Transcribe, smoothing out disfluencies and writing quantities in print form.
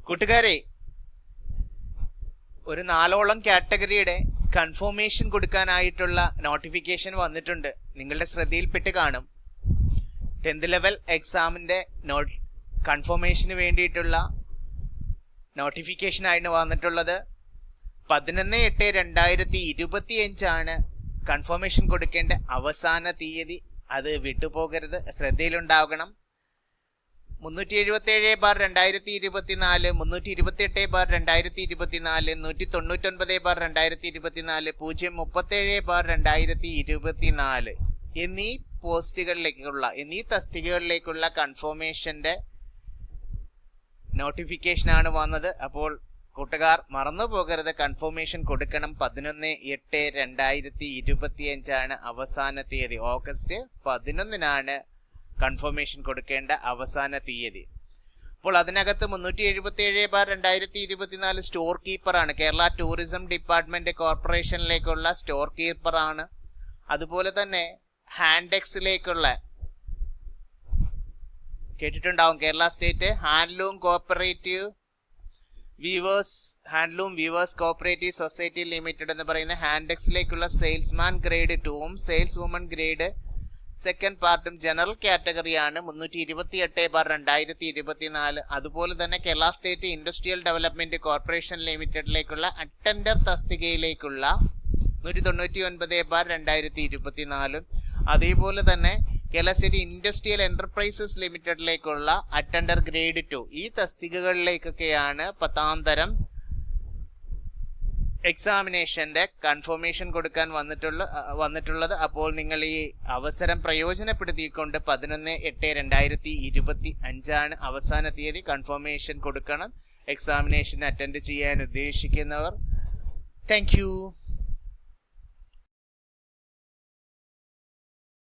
കൂട്ടുകാരെ, ഒരു 4ഓളം കാറ്റഗറിയുടെ confirmation കൊടുക്കാനായിട്ടുള്ള notification വന്നിട്ടുണ്ട്. നിങ്ങളുടെ ശ്രദ്ധയിൽപ്പെട്ട് കാണും. 10th ലെവൽ എക്സാമിൻ്റെ കൺഫർമേഷന് വേണ്ടിയിട്ടുള്ള നോട്ടിഫിക്കേഷനാണ് വന്നിട്ടുള്ളത്. 11/8/2025 കൺഫർമേഷൻ കൊടുക്കേണ്ട അവസാന തീയതി. അത് വിട്ടുപോകരുത്, ശ്രദ്ധയിലുണ്ടാകണം. 377/2024, 328/2024, 199/2024, 037/2024 എന്നീ എന്നീ തസ്തികകളിലേക്കുള്ള കൺഫർമേഷന്റെ നോട്ടിഫിക്കേഷനാണ് വന്നത്. അപ്പോൾ കൂട്ടുകാർ മറന്നു പോകരുത്, കൺഫർമേഷൻ കൊടുക്കണം. 11/8/2025 അവസാന തീയതി. ഓഗസ്റ്റ് 11 കൺഫർമേഷൻ കൊടുക്കേണ്ട അവസാന തീയതി. അപ്പോൾ അതിനകത്ത് 377/2024 സ്റ്റോർ കീപ്പറാണ്. കേരള ടൂറിസം ഡിപ്പാർട്ട്മെന്റ് കോർപ്പറേഷനിലേക്കുള്ള സ്റ്റോർ കീപ്പറാണ്. അതുപോലെ തന്നെ ഹാൻഡെക്സിലേക്കുള്ള, കേട്ടിട്ടുണ്ടാവും, Kerala state handloom weavers cooperative society limited എന്ന് പറയുന്ന ഹാൻഡെക്സിലേക്കുള്ള സെയിൽസ്മാൻ ഗ്രേഡ് 2ഉം സെയിൽസ് വുമൺ ഗ്രേഡ് സെക്കൻഡ് പാർട്ടും ജനറൽ കാറ്റഗറിയാണ്. 328/2024. അതുപോലെ തന്നെ Kerala state industrial development corporation ലിമിറ്റഡിലേക്കുള്ള അറ്റൻഡർ തസ്തികയിലേക്കുള്ള 199/2024. അതേപോലെ തന്നെ കേരള സ്റ്റേറ്റ് ഇൻഡസ്ട്രിയൽ എന്റർപ്രൈസസ് ലിമിറ്റഡിലേക്കുള്ള അറ്റൻഡർ ഗ്രേഡ് 2. ഈ തസ്തികകളിലേക്കൊക്കെയാണ് 10ാം തരം എക്സാമിനേഷന്റെ കൺഫർമേഷൻ കൊടുക്കാൻ വന്നിട്ടുള്ളത്. അപ്പോൾ നിങ്ങൾ ഈ അവസരം പ്രയോജനപ്പെടുത്തിക്കൊണ്ട് 11/8/2025 അവസാന തീയതി കൺഫർമേഷൻ കൊടുക്കണം. എക്സാമിനേഷൻ അറ്റൻഡ് ചെയ്യാൻ ഉദ്ദേശിക്കുന്നവർ. Thank you.